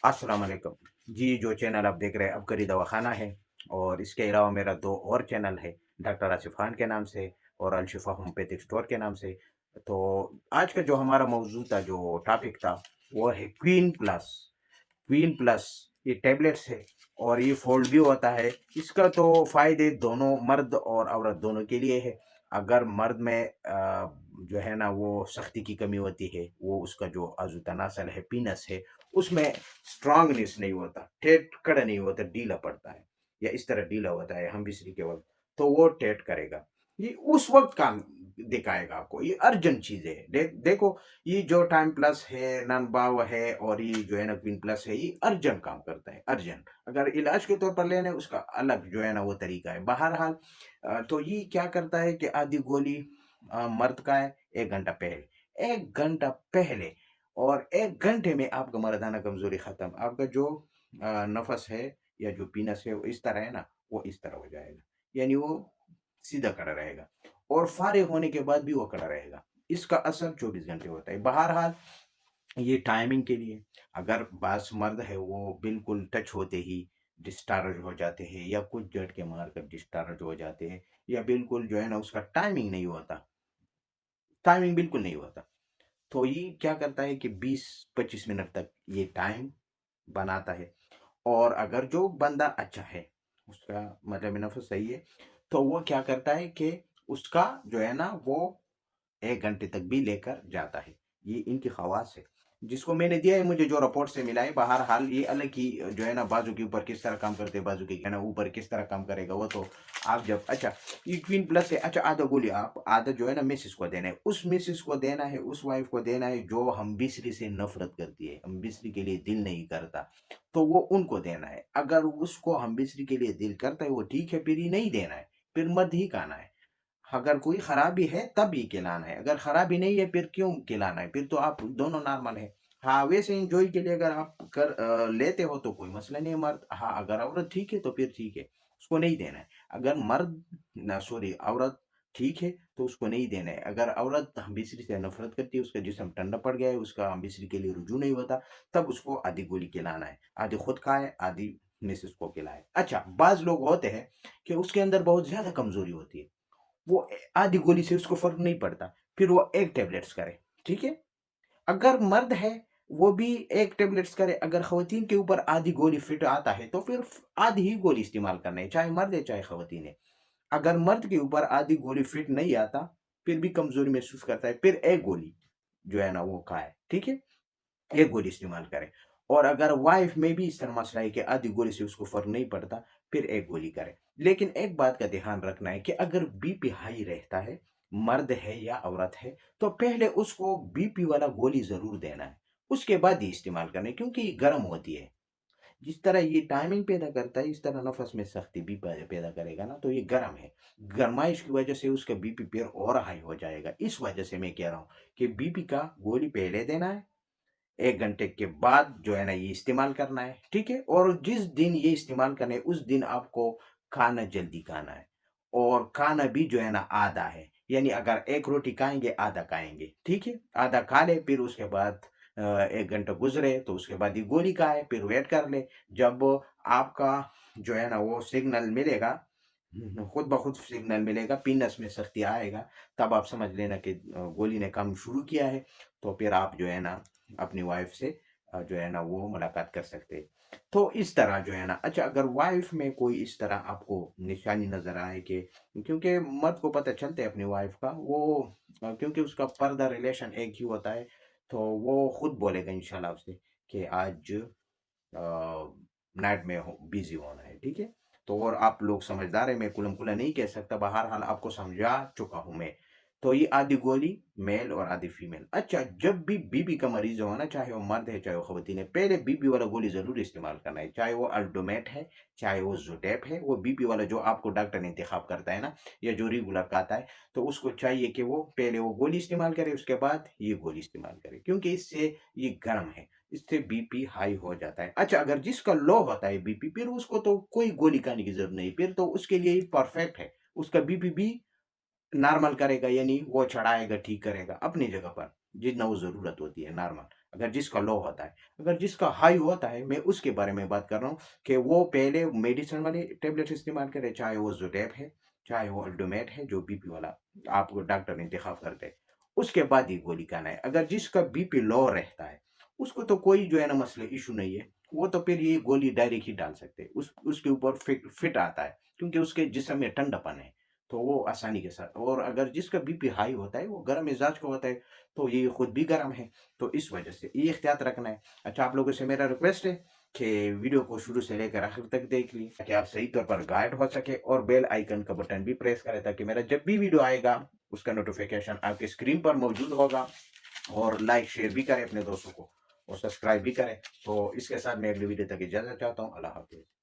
अस्सलाम वालेकुम जी। जो चैनल आप देख रहे हैं अबकरी दवाखाना है, और इसके अलावा मेरा दो और चैनल है, डॉक्टर आसिफ खान के नाम से और अलशिफा होम्योपैथिक स्टोर के नाम से। तो आज का जो हमारा मौजू था, जो टॉपिक था, वो है क्वीन प्लस। क्वीन प्लस ये टैबलेट्स है, और ये फोल्ड भी होता है। इसका तो फायदे दोनों मर्द और औरत दोनों के लिए है। अगर मर्द में जो है ना वो सख्ती की कमी होती है, वो उसका जो आजू तनासल है, पीनस है, उसमें स्ट्रांगनेस नहीं होता, टेट कड़ा नहीं होता, ढीला पड़ता है, या इस तरह ढीला होता है हम बिस्री के वक्त, तो वो टेट करेगा। ये उस वक्त काम दिखाएगा आपको। ये अर्जेंट चीजें है। देखो, ये जो टाइम प्लस है, नन बाव है, और ये जो है ना क्वीन प्लस है, ये अर्जेंट काम करता है, अर्जेंट। अगर इलाज के तौर पर लेने, उसका अलग जो है ना वो तरीका है। बहरहाल तो ये क्या करता है कि आधी गोली मर्द का है 1 घंटा पहले, 1 घंटा पहले, और 1 घंटे में आपका मर्दाना कमजोरी खत्म। आपका जो नफस है या जो पीनस है, वो इस तरह है ना, वो इस तरह हो जाएगा, यानी वो सीधा खड़ा रहेगा, और फारिग होने के बाद भी वो खड़ा रहेगा। इसका असर 24 घंटे होता है। बहरहाल ये टाइमिंग के लिए, अगर बास मर्द है वो बिल्कुल टच होते ही डिस्चार्ज हो जाते हैं, या कुछ झटके मार कर डिस्चार्ज हो जाते हैं, या बिल्कुल जो है ना उसका टाइमिंग नहीं होता, टाइमिंग बिल्कुल नहीं होता, तो ये क्या करता है कि 20-25 मिनट तक ये टाइम बनाता है। और अगर जो बंदा अच्छा है, उसका मतलब नफस सही है, तो वो क्या करता है कि उसका जो है ना वो 1 घंटे तक भी लेकर जाता है। ये इनकी खवास है, जिसको मैंने दिया है, मुझे जो रिपोर्ट से मिला है। बहरहाल ये अलग ही जो है ना बाजू के ऊपर किस तरह काम करते हैं, बाजू के ना ऊपर किस तरह काम करेगा, वो तो आप जब अच्छा। ये क्वीन प्लस है। अच्छा, आधा गोली आप आधा जो है ना मिसिस को देना है, उस मिसिस को देना है, उस वाइफ को देना है जो हम बिस्री से नफरत करती है, हम बिस्री के लिए दिल नहीं करता, तो वो उनको देना है। अगर उसको हम बिस्री के लिए दिल करता है, वो ठीक है, फिर ही नहीं देना है, फिर मत ही खाना है। अगर कोई खराबी है तब ये खिलाना है, अगर खराबी नहीं है फिर क्यों खिलाना है, फिर तो आप दोनों नॉर्मल है। हाँ, वैसे एंजॉय के लिए अगर आप लेते हो तो कोई मसला नहीं है। मर्द, हाँ, अगर औरत ठीक है तो फिर ठीक है, उसको नहीं देना है। अगर मर्द ना, सॉरी, औरत ठीक है तो उसको नहीं देना है। अगर औरत हमबिस्री से नफरत करती है, उसका जिस्म ठंडा पड़ गया है, उसका हमबिस्री के लिए रुजू नहीं होता, तब उसको आधी गोली खिलाना है। आधी खुद खाए, आधी मिसेस को खिलाए। अच्छा, बाज लोग होते हैं कि उसके अंदर बहुत ज्यादा कमजोरी होती है, वो आधी गोली से उसको फर्क नहीं पड़ता, फिर वो एक टेबलेट्स करे, ठीक है। अगर मर्द है, वो भी एक टेबलेट्स करे। अगर खवातीन के ऊपर आधी गोली फिट आता है, तो फिर आधी ही गोली इस्तेमाल करना है, चाहे मर्द है चाहे खवातीन है। अगर मर्द के ऊपर आधी गोली फिट नहीं आता, फिर भी कमजोरी महसूस करता है, फिर एक गोली जो है ना वो खाए, ठीक है, एक गोली इस्तेमाल करें। और अगर वाइफ में भी इस तरह मसला है कि आधी गोली से उसको फर्क नहीं पड़ता, फिर एक गोली करें। लेकिन एक बात का ध्यान रखना है कि अगर बीपी हाई रहता है, मर्द है या औरत है, तो पहले उसको बीपी वाला गोली जरूर देना है, उसके बाद ही इस्तेमाल करना है, क्योंकि ये गर्म होती है। जिस तरह ये टाइमिंग पैदा करता है, इस तरह नफस में सख्ती भी पैदा करेगा ना, तो ये गर्म है। गर्माइश की वजह से उसका बीपी फिर और हाई हो जाएगा। इस वजह से मैं कह रहा हूँ कि बीपी का गोली पहले देना है, 1 घंटे के बाद जो है ना ये इस्तेमाल करना है, ठीक है। और जिस दिन ये इस्तेमाल करना है, उस दिन आपको खाना जल्दी खाना है, और खाना भी जो है ना आधा है, यानी अगर एक रोटी खाएंगे, आधा खाएंगे, ठीक है। आधा खा ले, फिर उसके बाद 1 घंटा गुजरे तो उसके बाद ये गोली खाए, फिर वेट कर ले। जब आपका जो है ना वो सिग्नल मिलेगा, खुद ब खुद सिग्नल मिलेगा, पीनस में सख्ती आएगा, तब आप समझ लेना कि गोली ने काम शुरू किया है। तो फिर आप जो है ना अपनी वाइफ से जो है ना वो मुलाकात कर सकते हैं। तो इस तरह जो है ना, अच्छा, अगर वाइफ में कोई इस तरह आपको निशानी नजर आए कि, क्योंकि मर्द को पता चलता है अपनी वाइफ का, वो क्योंकि उसका पर्दा रिलेशन एक ही होता है, तो वो खुद बोलेगा इंशाल्लाह उससे कि आज नाइट में बिजी होना है, ठीक है। तो और आप लोग समझदार है, मैं कुलम कुला नहीं कह सकता, बहरहाल आपको समझा चुका हूं मैं। तो ये आधी गोली मेल और आधी फीमेल। अच्छा, जब भी बीबी का मरीज हो ना, चाहे वो मर्द है चाहे वो खवतीन है, पहले बीबी वाला गोली जरूर इस्तेमाल करना है, चाहे वो अल्डोमेट है चाहे वो जुटेप है। वो बीबी वाला जो आपको डॉक्टर ने इंतखाब करता है ना, या जो रेगुलर का आता है, तो उसको चाहिए कि वो पहले वो गोली इस्तेमाल करे, उसके बाद ये गोली इस्तेमाल करे, क्योंकि इससे ये गर्म है, इससे बीपी हाई हो जाता है। अच्छा, अगर जिसका लो होता है बीपी, फिर उसको तो कोई गोली खाने की जरूरत नहीं, फिर तो उसके लिए ही परफेक्ट है। उसका बीपी भी नॉर्मल करेगा, यानी वो चढ़ाएगा, ठीक करेगा अपनी जगह पर, जितना वो जरूरत होती है नॉर्मल। अगर जिसका लो होता है। अगर जिसका हाई होता है, मैं उसके बारे में बात कर रहा हूँ कि वो पहले मेडिसिन वाले टेबलेट इस्तेमाल करे, चाहे वो ज़ुटैब है, चाहे वो अल्डोमेट है, जो बीपी वाला आपको डॉक्टर इंतखाब करते हैं, उसके बाद ही गोली खाना है। अगर जिसका बीपी लो रहता है, उसको तो कोई जो है ना मसले इश्यू नहीं है, वो तो फिर ये गोली डायरेक्ट ही डाल सकते हैं। उसके ऊपर फिट आता है, क्योंकि उसके जिस्म में ठंडापन है, तो वो आसानी के साथ। और अगर जिसका बीपी हाई होता है, वो गर्म मिजाज का होता है, तो ये खुद भी गर्म है, तो इस वजह से ये एहतियात रखना है। अच्छा, आप लोगों से मेरा रिक्वेस्ट है कि वीडियो को शुरू से लेकर आखिर तक देख ली, ताकि आप सही तौर पर गाइड हो सके, और बेल आइकन का बटन भी प्रेस करें, ताकि मेरा जब भी वीडियो आएगा उसका नोटिफिकेशन आपकी स्क्रीन पर मौजूद होगा। और लाइक शेयर भी करें अपने दोस्तों को, और सब्सक्राइब भी करें। तो इसके साथ मैं अगली वीडियो तक इजाज़त चाहता हूँ। अल्लाह हाफिज़।